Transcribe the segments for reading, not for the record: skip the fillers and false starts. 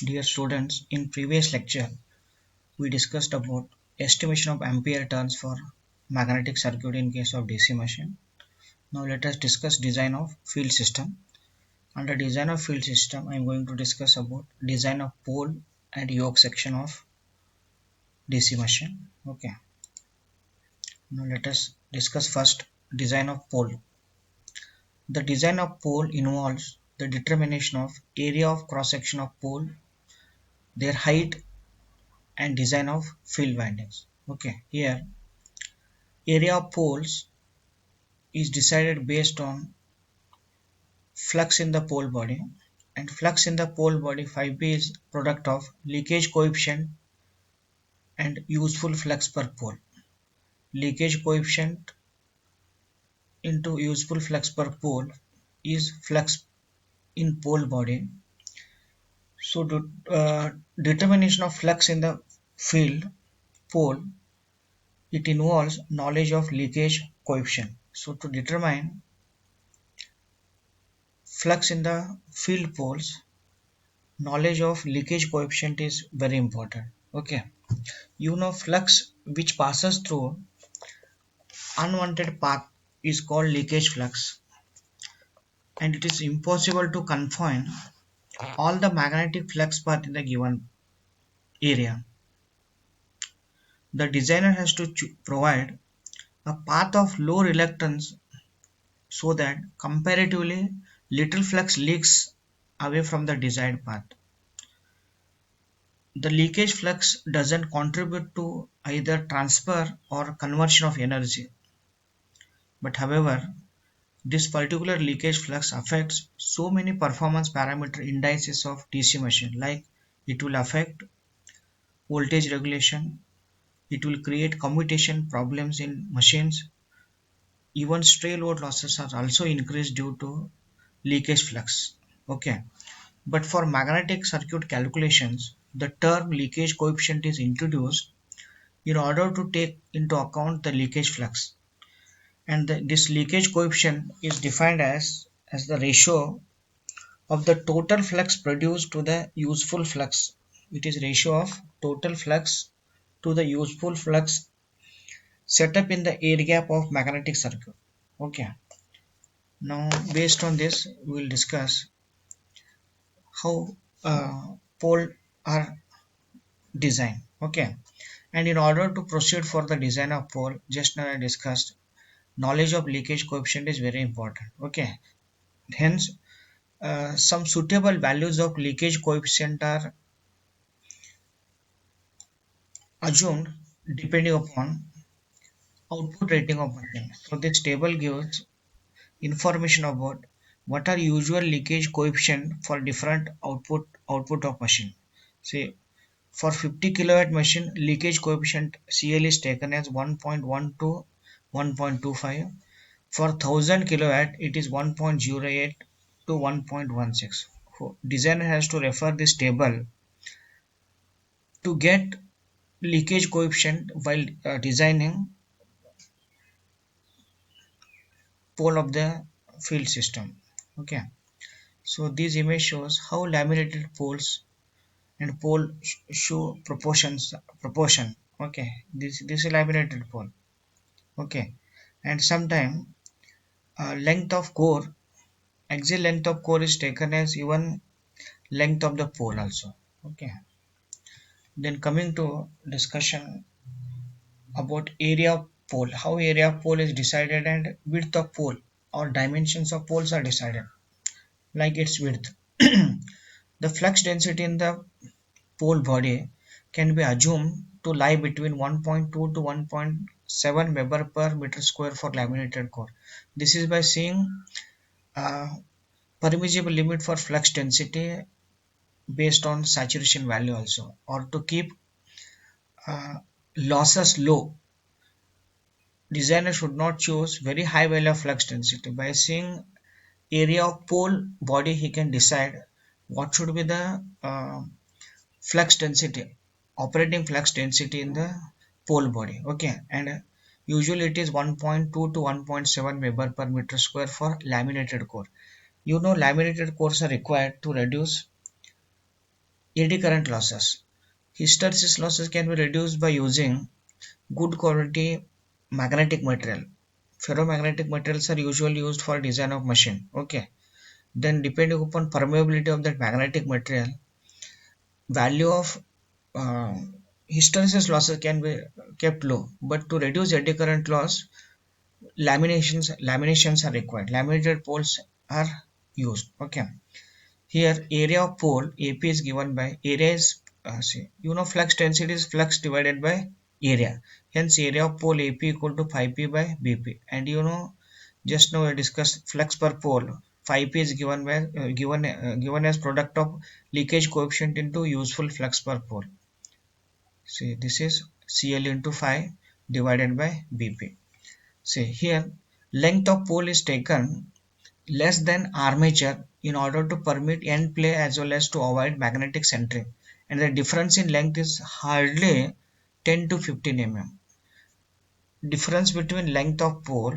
Dear students, in previous lecture we discussed about estimation of ampere turns for magnetic circuit in case of DC machine. Now let us discuss design of field system. Under design of field system, I am going to discuss about design of pole and yoke section of DC machine. Okay. Now let us discuss first design of pole. The design of pole involves the determination of area of cross section of pole, their height, and design of field windings. Okay, here area of poles is decided based on flux in the pole body, and flux in the pole body phi b is product of leakage coefficient and useful flux per pole. Leakage coefficient into useful flux per pole is flux in pole body. So determination of flux in the field pole, it involves knowledge of leakage coefficient. So to determine flux in the field poles, knowledge of leakage coefficient is very important. Okay, you know flux which passes through unwanted path is called leakage flux, and it is impossible to confine all the magnetic flux path in the given area. The designer has to provide a path of low reluctance so that comparatively little flux leaks away from the desired path. The leakage flux doesn't contribute to either transfer or conversion of energy, but however, this particular leakage flux affects so many performance parameter indices of DC machine, like it will affect voltage regulation, it will create commutation problems in machines, even stray load losses are also increased due to leakage flux. Okay, but for magnetic circuit calculations, the term leakage coefficient is introduced in order to take into account the leakage flux, and this leakage coefficient is defined as the ratio of the total flux produced to the useful flux. It is ratio of total flux to the useful flux set up in the air gap of magnetic circuit. Okay, now based on this we will discuss how pole are designed. Okay, and in order to proceed for the design of pole, just now I discussed knowledge of leakage coefficient is very important. Okay, hence some suitable values of leakage coefficient are assumed depending upon output rating of machine. So this table gives information about what are usual leakage coefficient for different output of machine. Say for 50 kilowatt machine, leakage coefficient CL is taken as 1.1 to 1.25. For 1000 kilowatt, it is 1.08 to 1.16. So designer has to refer this table to get leakage coefficient while designing pole of the field system. Okay, so this image shows how laminated poles and pole show proportion. Okay, this is laminated pole. Okay, and sometime length of core, axial length of core is taken as even length of the pole also. Okay, then coming to discussion about area of pole, how area of pole is decided and width of pole or dimensions of poles are decided, like its width. The flux density in the pole body can be assumed to lie between 1.2 to 1.7 Weber per meter square for laminated core. This is by seeing uh, permissible limit for flux density based on saturation value also, or to keep uh, losses low. Designer should not choose very high value of flux density. By seeing area of pole body, he can decide what should be the flux density, operating flux density in the pole body. Okay, and usually it is 1.2 to 1.7 Weber per meter square for laminated core. You know laminated cores are required to reduce Eddy current losses. Hysteresis losses can be reduced by using good quality magnetic material. Ferromagnetic materials are usually used for design of machine. Okay. Then depending upon permeability of that magnetic material, value of uh, hysteresis losses can be kept low. But to reduce eddy current loss, laminations are required. Laminated poles are used. Okay. Here area of pole AP is given by area is flux density is flux divided by area. Hence area of pole AP equal to phi p by BP. And just now we discussed flux per pole. Phi p is given as product of leakage coefficient into useful flux per pole. See, this is CL into phi divided by BP. See here, length of pole is taken less than armature in order to permit end play as well as to avoid magnetic centering, and the difference in length is hardly 10 to 15 mm. Difference between length of pole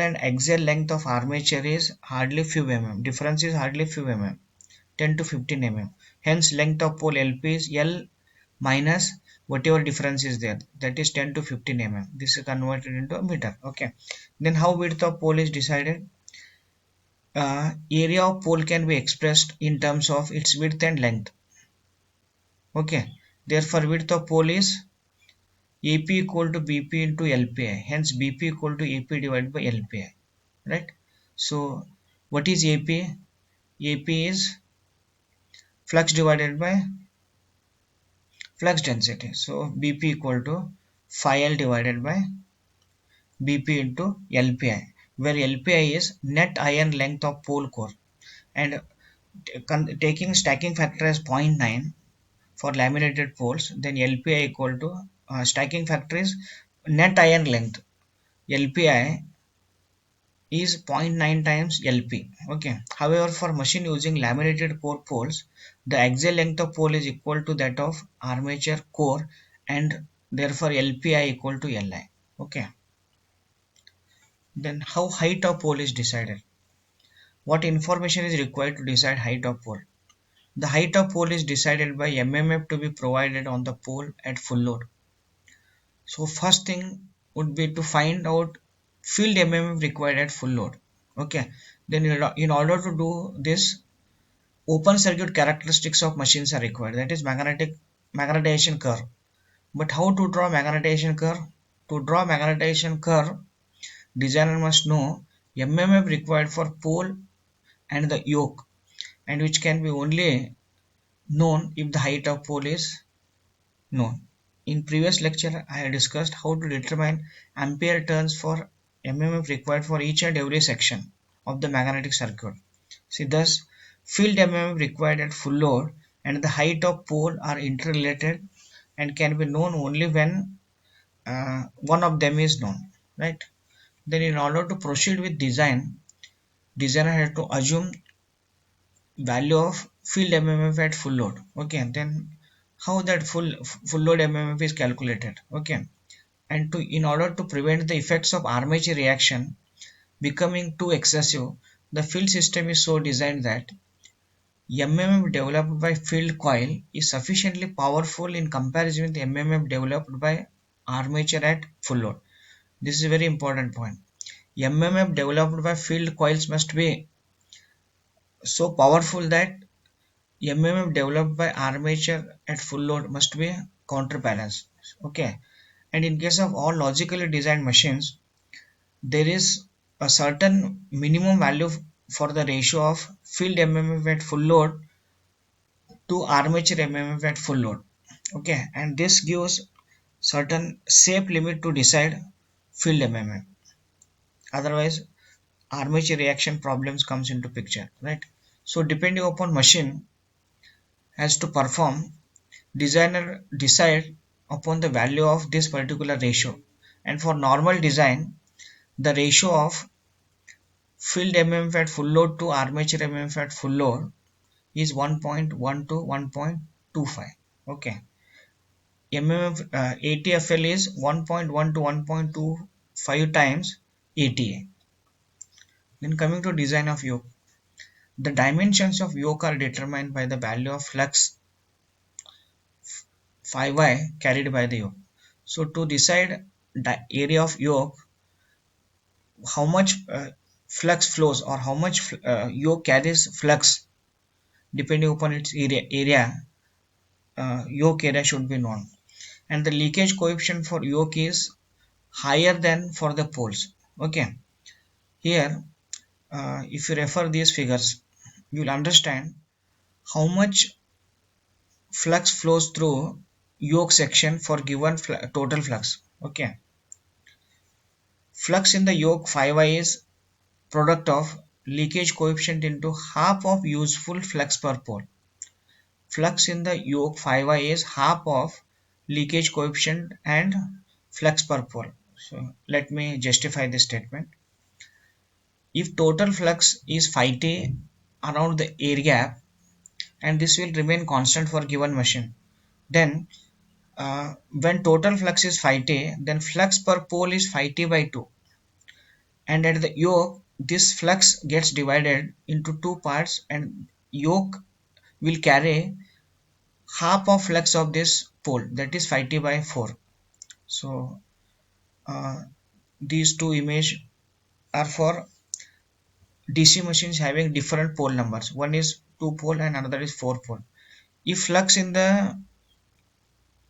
and axial length of armature is hardly few mm. Difference is hardly few mm, 10 to 15 mm. Hence length of pole LP is L minus whatever difference is there, that is 10 to 15 mm. This is converted into a meter. Okay. Then how width of pole is decided? Area of pole can be expressed in terms of its width and length. Okay. Therefore width of pole is AP equal to BP into LPI. Hence BP equal to AP divided by LPI. Right. So what is AP? AP is flux divided by flux density. So BP equal to phi L divided by BP into LPI, where LPI is net iron length of pole core, and taking stacking factor as 0.9 for laminated poles, then LPI equal to stacking factor is net iron length. LPI is zero point 0.9 times LP. Okay. However, for machine using laminated core poles, the axial length of pole is equal to that of armature core, and therefore LPI equal to LI. Okay. Then how height of pole is decided? What information is required to decide height of pole? The height of pole is decided by MMF to be provided on the pole at full load. So first thing would be to find out field MMF required at full load. Okay. Then in order to do this, open circuit characteristics of machines are required. That is magnetization curve. But how to draw magnetization curve? To draw magnetization curve, designer must know MMF required for pole and the yoke, and which can be only known if the height of pole is known. In previous lecture, I have discussed how to determine ampere turns for MMF required for each and every section of the magnetic circuit. See, thus, field MMF required at full load and the height of pole are interrelated and can be known only when one of them is known, right? Then, in order to proceed with design, designer has to assume value of field MMF at full load. Okay, then how that full load MMF is calculated? Okay, and in order to prevent the effects of armature reaction becoming too excessive, the field system is so designed that MMF developed by field coil is sufficiently powerful in comparison with MMF developed by armature at full load. This is a very important point. MMF developed by field coils must be so powerful that MMF developed by armature at full load must be counterbalanced. Okay, and in case of all logically designed machines, there is a certain minimum value for the ratio of field MMF at full load to armature MMF at full load. Okay, and this gives certain safe limit to decide field MMF. Otherwise, armature reaction problems comes into picture, right? So depending upon machine has to perform, designer decide upon the value of this particular ratio, and for normal design the ratio of field MMF at full load to armature MMF at full load is 1.1 to 1.25. Okay, MMF ATFL is 1.1 to 1.25 times ATA. Then coming to design of yoke, The dimensions of yoke are determined by the value of flux phi y carried by the yoke. So to decide the area of yoke, how much flux flows or how much yoke carries flux depending upon its area, yoke area should be known. And the leakage coefficient for yoke is higher than for the poles. Okay, here if you refer these figures, you will understand how much flux flows through yoke section for given total flux. Okay, flux in the yoke phi y is product of leakage coefficient into half of useful flux per pole. Flux in the yoke phi y is half of leakage coefficient and flux per pole. So let me justify this statement. If total flux is phi t around the air gap and this will remain constant for given machine, then when total flux is phi t, then flux per pole is phi t by 2, and at the yoke this flux gets divided into two parts and yoke will carry half of flux of this pole, that is phi t by 4. So uh, these two image are for DC machines having different pole numbers. One is 2 pole and another is 4 pole. If flux in the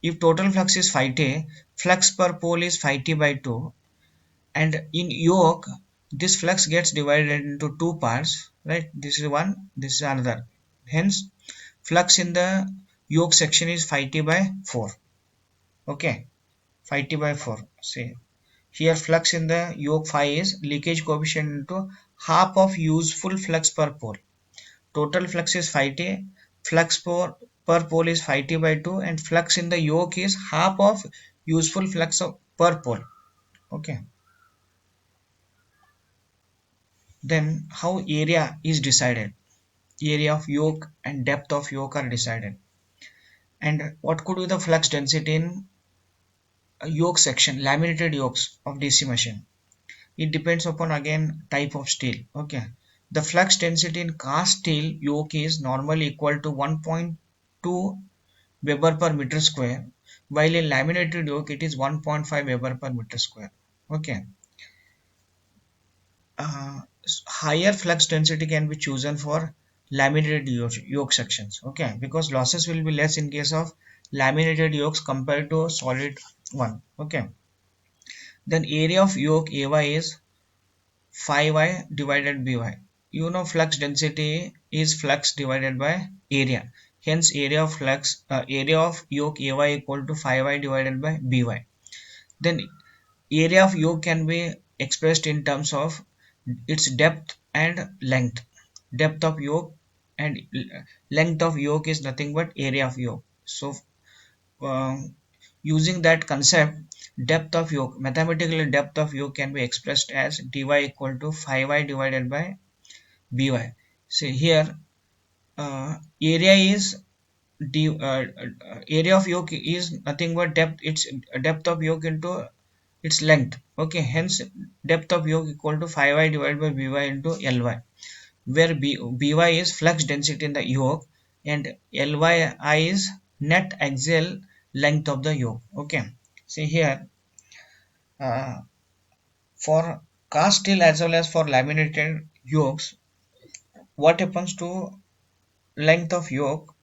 if total flux is phi t, flux per pole is phi t by 2, and in yoke this flux gets divided into two parts, right? This is one, this is another. Hence flux in the yoke section is phi t by 4. Okay, phi t by 4. See, here flux in the yoke phi is leakage coefficient into half of useful flux per pole. Total flux is phi t, flux per pole is phi t by 2, and flux in the yoke is half of useful flux of, per pole. Okay. Then how area is decided? Area of yoke and depth of yoke are decided. And what could be the flux density in a yoke section, laminated yokes of DC machine? It depends upon again type of steel. Okay, the flux density in cast steel yoke is normally equal to 1.2 Weber per meter square, while in laminated yoke it is 1.5 Weber per meter square. Okay, higher flux density can be chosen for laminated yoke sections. Okay, because losses will be less in case of laminated yokes compared to solid one. Okay, then area of yoke AY is phi y divided by. You know flux density is flux divided by area. Hence area of yoke AY equal to phi y divided by by. Then area of yoke can be expressed in terms of its depth and length. Depth of yoke and length of yoke is nothing but area of yoke. So using that concept, depth of yoke, mathematical depth of yoke can be expressed as dy equal to phi y divided by by. See here, area is area of yoke is nothing but depth. It's depth of yoke into its length. Okay, hence depth of yoke equal to phi y divided by by into ly, where by is flux density in the yoke and ly is net axial length of the yoke. Okay, see here, uh, for cast steel as well as for laminated yokes, what happens to length of yoke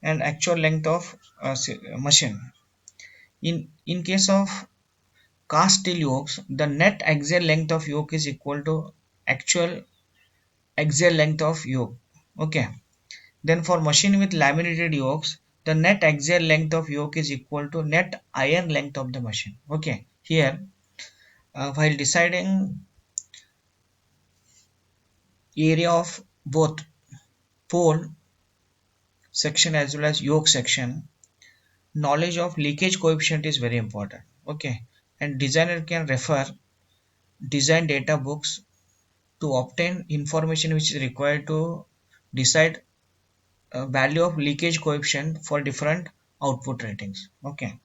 and actual length of machine? In case of cast steel yokes, the net axial length of yoke is equal to actual axial length of yoke. Okay, then for machine with laminated yokes, the net axial length of yoke is equal to net iron length of the machine. Okay, here while deciding area of both pole section as well as yoke section, knowledge of leakage coefficient is very important. Okay, and designer can refer design data books to obtain information which is required to decide value of leakage coefficient for different output ratings. Okay,